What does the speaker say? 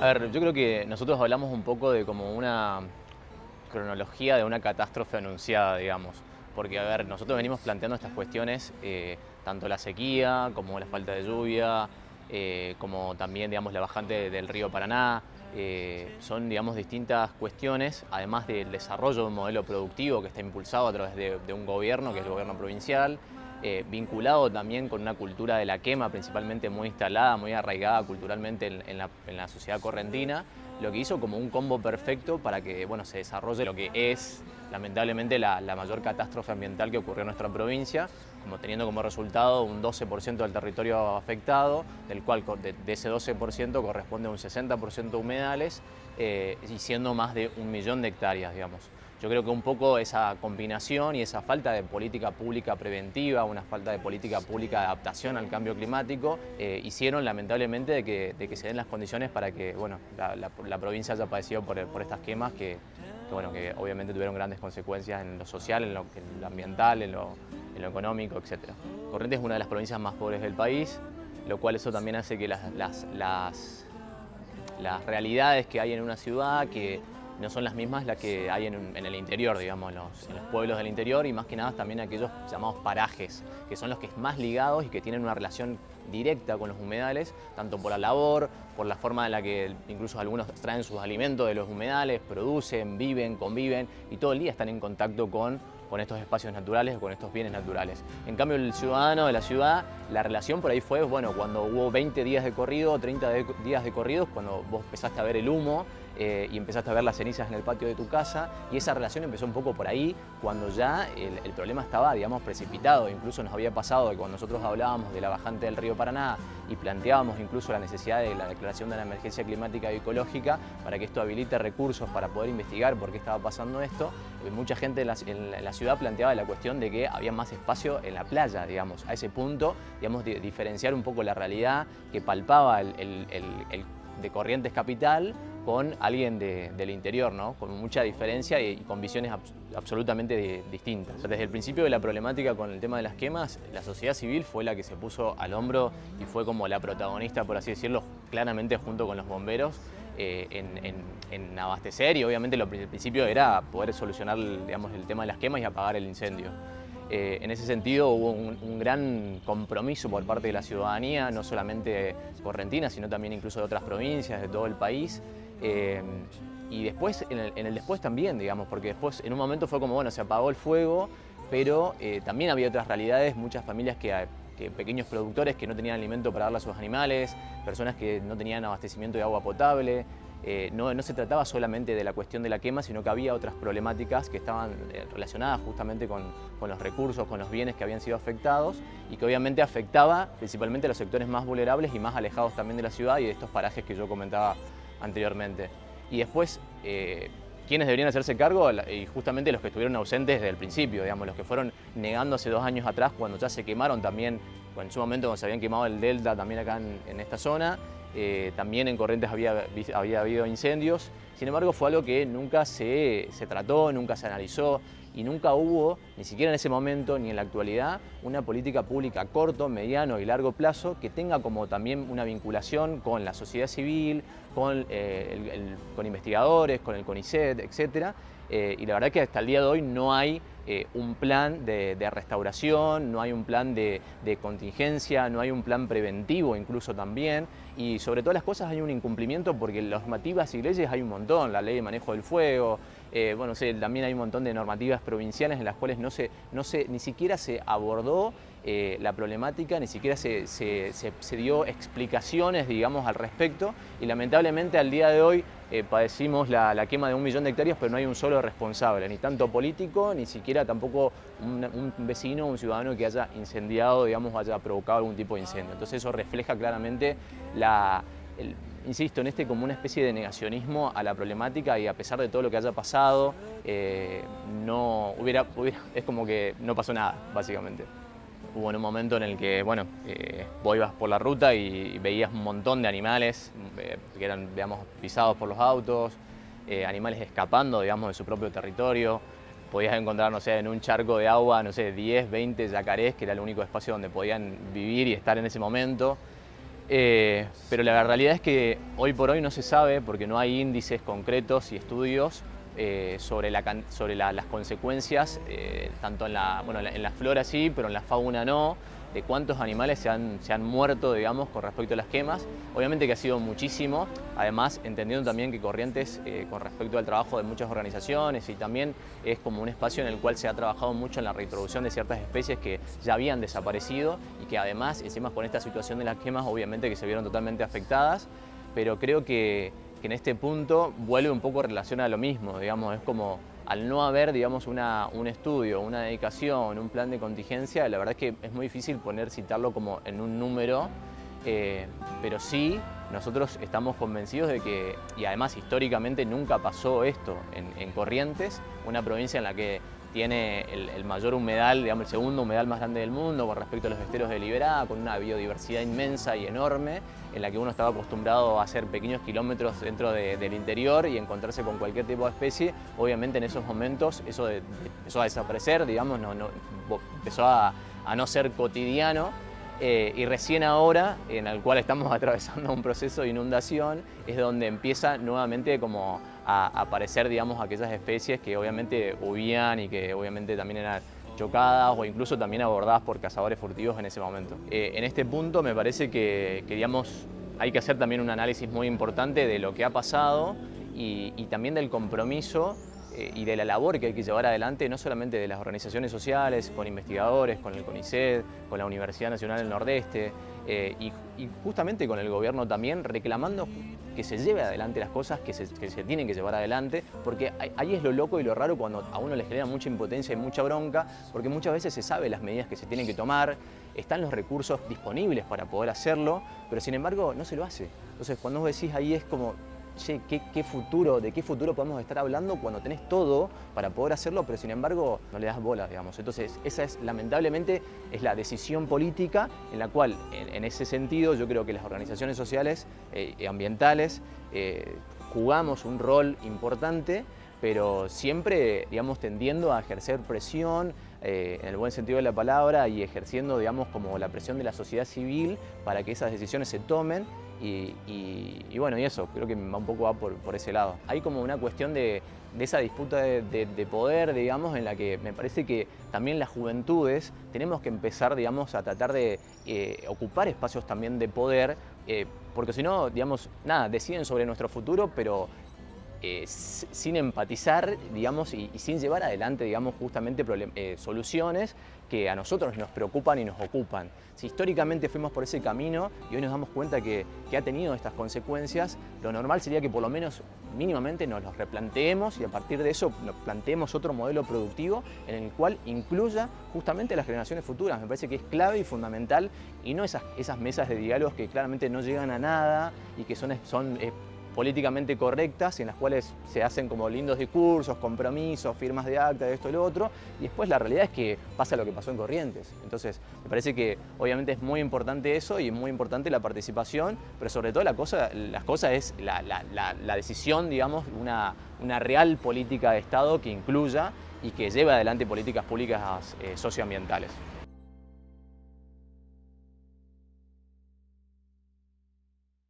A ver, yo creo que nosotros hablamos un poco de como una cronología de una catástrofe anunciada, digamos. Porque, a ver, nosotros venimos planteando estas cuestiones, tanto la sequía como la falta de lluvia, como también, digamos, la bajante del río Paraná. Son, digamos, distintas cuestiones, además del desarrollo de un modelo productivo que está impulsado a través de un gobierno, que es el gobierno provincial, vinculado también con una cultura de la quema, principalmente muy instalada, muy arraigada culturalmente en la sociedad correntina, lo que hizo como un combo perfecto para que, bueno, se desarrolle lo que es lamentablemente la mayor catástrofe ambiental que ocurrió en nuestra provincia, como teniendo como resultado un 12% del territorio afectado, del cual de ese 12% corresponde a un 60% de humedales, y siendo más de 1.000.000 de hectáreas, digamos. Yo creo que un poco esa combinación y esa falta de política pública preventiva, una falta de política pública de adaptación al cambio climático, hicieron lamentablemente de que se den las condiciones para que, bueno, la provincia haya padecido por estas quemas bueno, que obviamente tuvieron grandes consecuencias en lo social, en lo ambiental, en lo económico, etc. Corrientes es una de las provincias más pobres del país, lo cual eso también hace que las realidades que hay en una ciudad, que no son las mismas las que hay en el interior, digamos, en los pueblos del interior, y más que nada también aquellos llamados parajes, que son los que más ligados y que tienen una relación directa con los humedales, tanto por la labor, por la forma en la que incluso algunos traen sus alimentos de los humedales, producen, viven, conviven y todo el día están en contacto con estos espacios naturales, con estos bienes naturales. En cambio, el ciudadano de la ciudad, la relación por ahí fue, bueno, cuando hubo 20 días de corrido, 30 días de corridos, cuando vos empezaste a ver el humo y empezaste a ver las cenizas en el patio de tu casa, y esa relación empezó un poco por ahí, cuando ya el problema estaba, digamos, precipitado. Incluso nos había pasado que cuando nosotros hablábamos de la bajante del río Paraná y planteábamos incluso la necesidad de la declaración de la emergencia climática y ecológica para que esto habilite recursos para poder investigar por qué estaba pasando esto, mucha gente en la ciudad planteaba la cuestión de que había más espacio en la playa, digamos, a ese punto, digamos, de diferenciar un poco la realidad que palpaba el de Corrientes capital con alguien del interior, ¿no? Con mucha diferencia y con visiones absolutamente distintas. Desde el principio de la problemática con el tema de las quemas, la sociedad civil fue la que se puso al hombro y fue como la protagonista, por así decirlo, claramente junto con los bomberos, en abastecer, y obviamente el principio era poder solucionar, digamos, el tema de las quemas y apagar el incendio. En ese sentido hubo un gran compromiso por parte de la ciudadanía, no solamente correntina, sino también incluso de otras provincias, de todo el país. Y después, en el después también, digamos, porque después en un momento fue como, bueno, se apagó el fuego, pero también había otras realidades, muchas familias pequeños productores que no tenían alimento para darle a sus animales, personas que no tenían abastecimiento de agua potable. No se trataba solamente de la cuestión de la quema, sino que había otras problemáticas que estaban relacionadas justamente con los recursos, con los bienes que habían sido afectados, y que obviamente afectaba principalmente a los sectores más vulnerables y más alejados también de la ciudad y de estos parajes que yo comentaba anteriormente. Y después, ¿quiénes deberían hacerse cargo? Y justamente los que estuvieron ausentes desde el principio, digamos, los que fueron negando hace 2 años atrás, cuando ya se quemaron también, en su momento cuando se habían quemado el delta también acá en esta zona. También en Corrientes había habido incendios. Sin embargo, fue algo que nunca se trató, nunca se analizó, y nunca hubo, ni siquiera en ese momento ni en la actualidad, una política pública a corto, mediano y largo plazo que tenga como también una vinculación con la sociedad civil, con investigadores, con el CONICET, etc. Y la verdad que hasta el día de hoy no hay un plan de restauración, no hay un plan de contingencia, no hay un plan preventivo incluso también, y sobre todas las cosas hay un incumplimiento porque normativas y leyes hay un montón, la ley de manejo del fuego, bueno, también hay un montón de normativas provinciales en las cuales ni siquiera se abordó la problemática, ni siquiera se dio explicaciones, digamos, al respecto, y lamentablemente al día de hoy padecimos la quema de 1.000.000 de hectáreas, pero no hay un solo responsable, ni tanto político, ni siquiera tampoco un vecino o un ciudadano que haya incendiado, digamos, haya provocado algún tipo de incendio. Entonces eso refleja claramente insisto, como una especie de negacionismo a la problemática, y a pesar de todo lo que haya pasado, es como que no pasó nada, básicamente. Hubo en un momento en el que, bueno, vos ibas por la ruta y veías un montón de animales que eran, digamos, pisados por los autos, animales escapando, digamos, de su propio territorio. Podías encontrar, no sé, en un charco de agua, no sé, 10, 20 yacarés, que era el único espacio donde podían vivir y estar en ese momento. Pero la realidad es que hoy por hoy no se sabe, porque no hay índices concretos y estudios sobre las consecuencias, tanto en en la flora sí, pero en la fauna no, de cuántos animales se han muerto, digamos, con respecto a las quemas. Obviamente que ha sido muchísimo, además entendiendo también que Corrientes, con respecto al trabajo de muchas organizaciones, y también es como un espacio en el cual se ha trabajado mucho en la reintroducción de ciertas especies que ya habían desaparecido y que además, encima con esta situación de las quemas, obviamente que se vieron totalmente afectadas, pero creo que en este punto vuelve un poco en relación a lo mismo, digamos, es como al no haber, digamos, un estudio, una dedicación, un plan de contingencia, la verdad es que es muy difícil citarlo como en un número, pero sí nosotros estamos convencidos de que, y además históricamente nunca pasó esto en Corrientes, una provincia en la que tiene el mayor humedal, digamos, el segundo humedal más grande del mundo con respecto a los esteros de Liberá, con una biodiversidad inmensa y enorme, en la que uno estaba acostumbrado a hacer pequeños kilómetros dentro del interior y encontrarse con cualquier tipo de especie. Obviamente en esos momentos eso empezó a desaparecer, digamos, empezó a no ser cotidiano. Y recién ahora, en el cual estamos atravesando un proceso de inundación, es donde empieza nuevamente como a aparecer, digamos, aquellas especies que obviamente huían y que obviamente también eran chocadas o incluso también abordadas por cazadores furtivos en ese momento. En este punto me parece que, digamos, hay que hacer también un análisis muy importante de lo que ha pasado y también del compromiso y de la labor que hay que llevar adelante, no solamente de las organizaciones sociales, con investigadores, con el CONICET, con la Universidad Nacional del Nordeste y justamente con el gobierno también, reclamando que se lleve adelante las cosas que se tienen que llevar adelante, porque ahí es lo loco y lo raro cuando a uno le genera mucha impotencia y mucha bronca, porque muchas veces se sabe las medidas que se tienen que tomar, están los recursos disponibles para poder hacerlo, pero sin embargo no se lo hace. Entonces cuando vos decís ahí es como, che, ¿de qué futuro podemos estar hablando cuando tenés todo para poder hacerlo, pero sin embargo no le das bola, digamos? Entonces, esa es, lamentablemente, es la decisión política en la cual, en ese sentido, yo creo que las organizaciones sociales y ambientales jugamos un rol importante, pero siempre, digamos, tendiendo a ejercer presión, en el buen sentido de la palabra, y ejerciendo, digamos, como la presión de la sociedad civil para que esas decisiones se tomen. Y bueno, y eso, creo que un poco va por ese lado. Hay como una cuestión de esa disputa de poder, digamos, en la que me parece que también las juventudes tenemos que empezar, digamos, a tratar de ocupar espacios también de poder, porque si no, digamos, nada, deciden sobre nuestro futuro, pero sin empatizar, digamos, y sin llevar adelante, digamos, justamente soluciones que a nosotros nos preocupan y nos ocupan. Si históricamente fuimos por ese camino y hoy nos damos cuenta que ha tenido estas consecuencias, lo normal sería que por lo menos mínimamente nos los replanteemos y a partir de eso nos planteemos otro modelo productivo en el cual incluya justamente a las generaciones futuras. Me parece que es clave y fundamental y no esas mesas de diálogos que claramente no llegan a nada y que son políticamente correctas, en las cuales se hacen como lindos discursos, compromisos, firmas de acta, de esto y lo otro, y después la realidad es que pasa lo que pasó en Corrientes. Entonces, me parece que obviamente es muy importante eso y es muy importante la participación, pero sobre todo las cosas es la decisión, digamos, una real política de Estado que incluya y que lleve adelante políticas públicas socioambientales.